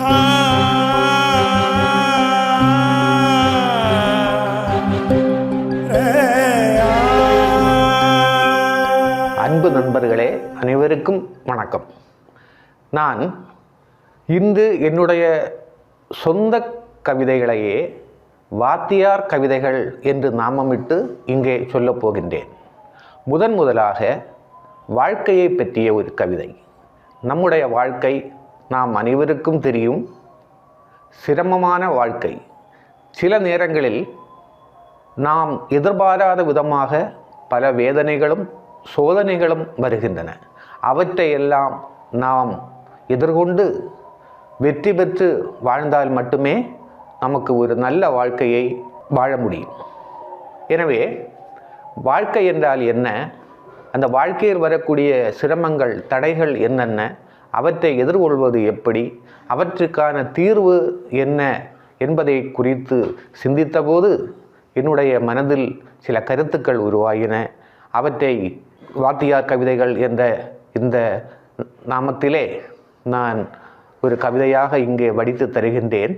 அன்பு நண்பர்களே, அனைவருக்கும் வணக்கம். நான் இன்று என்னுடைய சொந்த கவிதைகளையே வாத்தியார் கவிதைகள் என்று நாமமிட்டு இங்கே சொல்லப் போகின்றேன். முதலாக வாழ்க்கையை பற்றிய ஒரு கவிதை. நம்முடைய வாழ்க்கை நாம் அனைவருக்கும் தெரியும், சிரமமான வாழ்க்கை. சில நேரங்களில் நாம் எதிர்பாராத விதமாக பல வேதனைகளும் சோதனைகளும் வருகின்றன. அவற்றையெல்லாம் நாம் எதிர்கொண்டு வெற்றி பெற்று வாழ்ந்தால் மட்டுமே நமக்கு ஒரு நல்ல வாழ்க்கையை வாழ முடியும். எனவே வாழ்க்கை என்றால் என்ன, அந்த வாழ்க்கையில் வரக்கூடிய சிரமங்கள் தடைகள் என்னென்ன, அவற்றை எதிர்கொள்வது எப்படி, அவற்றுக்கான தீர்வு என்ன என்பதை குறித்து சிந்தித்தபோது என்னுடைய மனதில் சில கருத்துக்கள் உருவாகின. அவற்றை வாத்தியார் கவிதைகள் என்ற இந்த நாமத்திலே நான் ஒரு கவிதையாக இங்கே வடித்து தருகின்றேன்.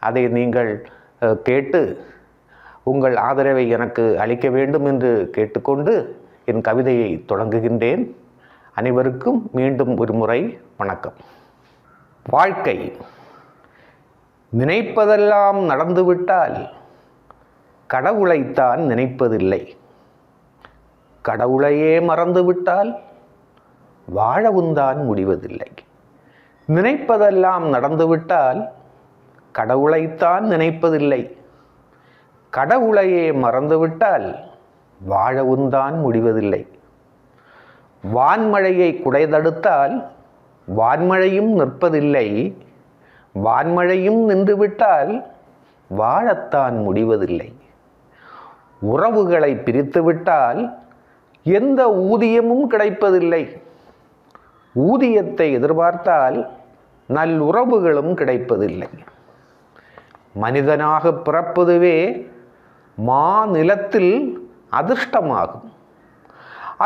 அதை நீங்கள் கேட்டு உங்கள் ஆதரவை எனக்கு அளிக்க வேண்டும் என்று கேட்டுக்கொண்டு என் கவிதையை தொடங்குகின்றேன். அனைவருக்கும் மீண்டும் ஒரு முறை வணக்கம். வாழ்க்கை நினைப்பதெல்லாம் நடந்துவிட்டால் கடவுளைத்தான் நினைப்பதில்லை. கடவுளையே மறந்துவிட்டால் வாழவும்தான் முடிவதில்லை. நினைப்பதெல்லாம் நடந்துவிட்டால் கடவுளைத்தான் நினைப்பதில்லை. கடவுளையே மறந்துவிட்டால் வாழவும்தான் முடிவதில்லை. வான்மழையை குடைதடுத்தால் வான்மழையும் நிற்பதில்லை. வான்மழையும் நின்றுவிட்டால் வாழத்தான் முடிவதில்லை. உறவுகளை பிரித்துவிட்டால் எந்த ஊதியமும் கிடைப்பதில்லை. ஊதியத்தை எதிர்பார்த்தால் நல்லுறவுகளும் கிடைப்பதில்லை. மனிதனாக பிறப்பதுவே மாநிலத்தில் அதிர்ஷ்டமாகும்.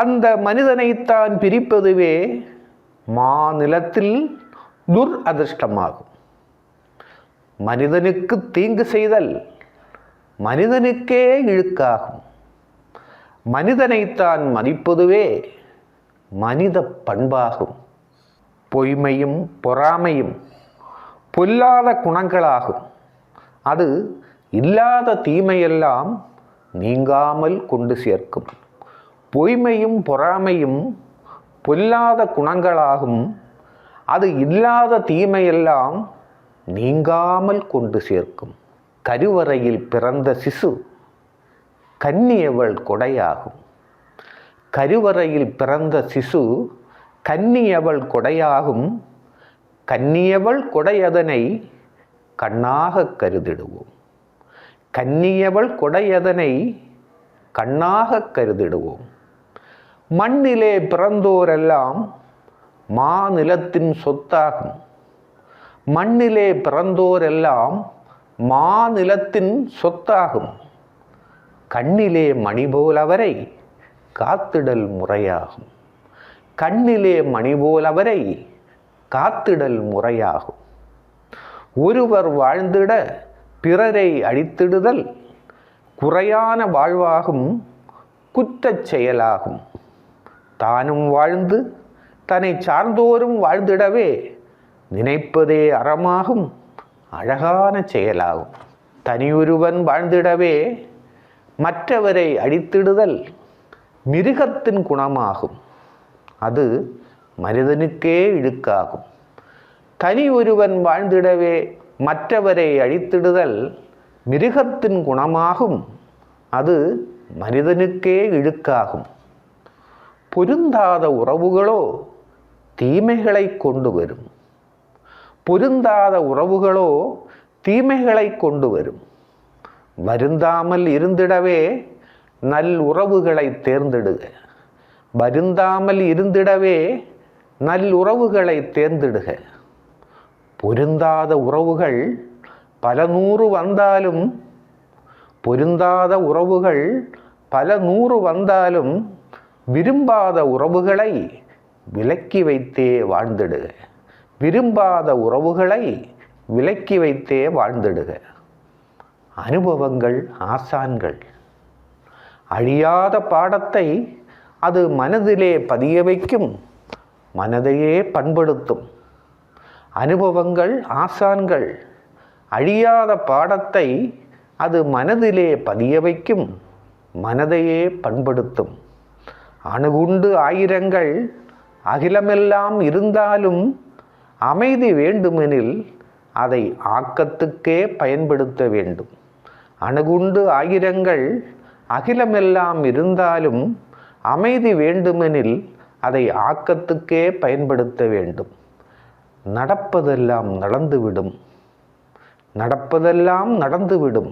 அந்த மனிதனைத்தான் பிரிப்பதுவே மாநிலத்தில் துரதிர்ஷ்டமாகும். மனிதனுக்கு தீங்கு செய்தல் மனிதனுக்கே இழுக்காகும். மனிதனைத்தான் மதிப்பதுவே மனித பண்பாகும். பொய்மையும் பொறாமையும் பொல்லாத குணங்களாகும். அது இல்லாத தீமையெல்லாம் நீங்காமல் கொண்டு சேர்க்கும். பொய்மையும் பொறாமையும் பொல்லாத குணங்களாகும். அது இல்லாத தீமையெல்லாம் நீங்காமல் கொண்டு சேர்க்கும். கருவறையில் பிறந்த சிசு கன்னியவள் கொடையாகும். கருவறையில் பிறந்த சிசு கன்னியவள் கொடையாகும். கன்னியவள் கொடையதனை கண்ணாக கருதிடுவோம். கன்னியவள் கொடையதனை கண்ணாக கருதிடுவோம். மண்ணிலே பிறந்தோரெல்லாம் மாநிலத்தின் சொத்தாகும். மண்ணிலே பிறந்தோரெல்லாம் மாநிலத்தின் சொத்தாகும். கண்ணிலே மணி போல் அவரை காத்திடல் முறையாகும். கண்ணிலே மணி போல் அவரை காத்திடல் முறையாகும். ஒருவர் வாழ்ந்திட பிறரை அழித்திடுதல் குறையான வாழ்வாகும், குற்றச் செயலாகும். தானும் வாழ்ந்து தன்னை சார்ந்தோரும் வாழ்ந்திடவே நினைப்பதே அறமாகும், அழகான செயலாகும். தனியொருவன் வாழ்ந்திடவே மற்றவரை அழித்திடுதல் மிருகத்தின் குணமாகும். அது மனிதனுக்கே இழுக்காகும். தனி ஒருவன் வாழ்ந்திடவே மற்றவரை அழித்திடுதல் மிருகத்தின் குணமாகும். அது மனிதனுக்கே இழுக்காகும். பொருந்தாத உறவுகளோ தீமைகளை கொண்டு வரும். பொருந்தாத உறவுகளோ தீமைகளை கொண்டு வரும். வருந்தாமல் இருந்திடவே நல் உறவுகளை தேர்ந்தெடுக. வருந்தாமல் இருந்திடவே நல் உறவுகளை தேர்ந்தெடுக. பொருந்தாத உறவுகள் பல நூறு வந்தாலும் பொருந்தாத உறவுகள் பல நூறு வந்தாலும் விரும்பாத உறவுகளை விலக்கி வைத்தே வாழ்ந்திடுக. விரும்பாத உறவுகளை விலக்கி வைத்தே வாழ்ந்திடுக. அனுபவங்கள் ஆசான்கள். அழியாத பாடத்தை அது மனதிலே பதிய வைக்கும், மனதையே பண்படுத்தும். அனுபவங்கள் ஆசான்கள். அழியாத பாடத்தை அது மனதிலே பதிய வைக்கும், மனதையே பண்படுத்தும். அணுகுண்டு ஆயிரங்கள் அகிலமெல்லாம் இருந்தாலும் அமைதி வேண்டுமெனில் அதை ஆக்கத்துக்கே பயன்படுத்த வேண்டும். அணுகுண்டு ஆயிரங்கள் அகிலமெல்லாம் இருந்தாலும் அமைதி வேண்டுமெனில் அதை ஆக்கத்துக்கே பயன்படுத்த வேண்டும். நடப்பதெல்லாம் நடந்துவிடும், நடப்பதெல்லாம் நடந்துவிடும்.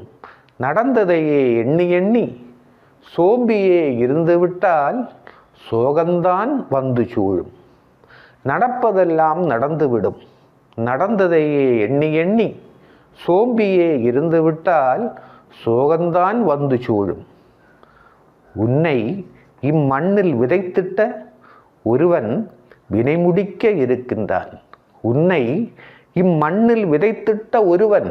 நடந்ததையே எண்ணி எண்ணி சோம்பியே இருந்துவிட்டால் சோகந்தான் வந்து சூழும். நடப்பதெல்லாம் நடந்துவிடும், நடந்ததையே எண்ணி எண்ணி சோம்பியே இருந்துவிட்டால் சோகந்தான் வந்து சூழும். உன்னை இம்மண்ணில் விதைத்திட்ட ஒருவன் வினைமுடிக்க இருக்கின்றான். உன்னை இம்மண்ணில் விதைத்திட்ட ஒருவன்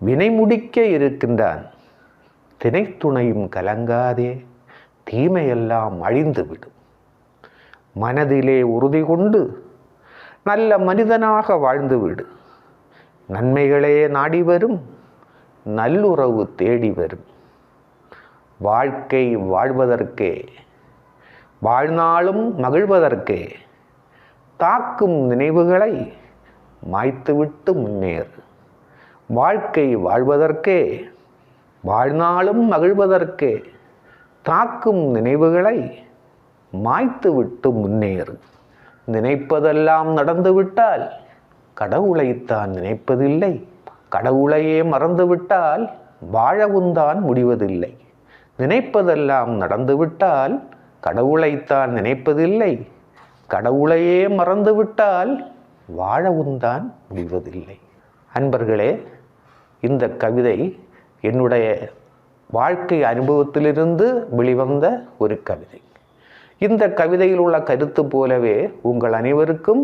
வினைமுடிக்க இருக்கின்றான். தினைத்துணையும் கலங்காதே, தீமையெல்லாம் அழிந்துவிடும். மனதிலே உறுதி கொண்டு நல்ல மனிதனாக வாழ்ந்துவிடு. நன்மைகளே நாடி வரும், நல்லுறவு தேடி வரும். வாழ்க்கை வாழ்வதற்கே, வாழ்நாளும் மகிழ்வதற்கே தாக்கும் நினைவுகளை மாய்த்துவிட்டு முன்னேறு. வாழ்க்கை வாழ்வதற்கே, வாழ்நாளும் மகிழ்வதற்கே தாக்கும் நினைவுகளை மாய்த்துவிட்டு முன்னேறு. நினைப்பதெல்லாம் நடந்துவிட்டால் கடவுளைத்தான் நினைப்பதில்லை. கடவுளையே மறந்துவிட்டால் வாழவுந்தான் முடிவதில்லை. நினைப்பதெல்லாம் நடந்துவிட்டால் கடவுளைத்தான் நினைப்பதில்லை. கடவுளையே மறந்துவிட்டால் வாழவுந்தான் முடிவதில்லை. அன்பர்களே, இந்த கவிதை என்னுடைய வாழ்க்கை அனுபவத்திலிருந்து வெளிவந்த ஒரு கவிதை. இந்த கவிதையில் உள்ள கருத்து போலவே உங்கள் அனைவருக்கும்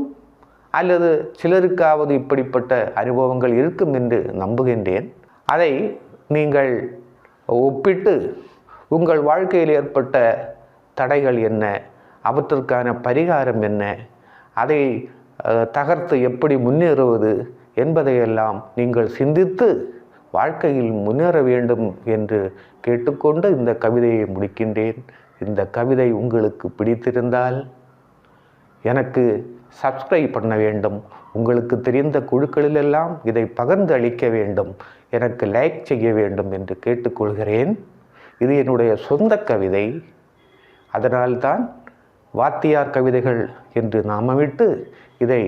அல்லது சிலருக்காவது இப்படிப்பட்ட அனுபவங்கள் இருக்கும் என்று நம்புகின்றேன். அதை நீங்கள் ஒப்பிட்டு உங்கள் வாழ்க்கையில் ஏற்பட்ட தடைகள் என்ன, அவற்றிற்கான பரிகாரம் என்ன, அதை தகர்த்து எப்படி முன்னேறுவது என்பதையெல்லாம் நீங்கள் சிந்தித்து வாழ்க்கையில் முன்னேற வேண்டும் என்று கேட்டுக்கொண்டு இந்த கவிதையை முடிக்கின்றேன். இந்த கவிதை உங்களுக்கு பிடித்திருந்தால் எனக்கு சப்ஸ்கிரைப் பண்ண வேண்டும். உங்களுக்கு தெரிந்த குழுக்களிலெல்லாம் இதை பகிர்ந்து அளிக்க வேண்டும். எனக்கு லைக் செய்ய வேண்டும் என்று கேட்டுக்கொள்கிறேன். இது என்னுடைய சொந்த கவிதை. அதனால்தான் வாத்தியார் கவிதைகள் என்று நாமமிட்டு இதை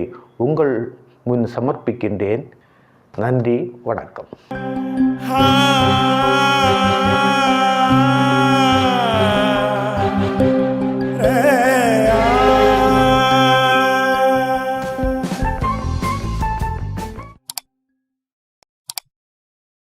உங்கள் முன் சமர்ப்பிக்கின்றேன். நன்றி, வணக்கம்.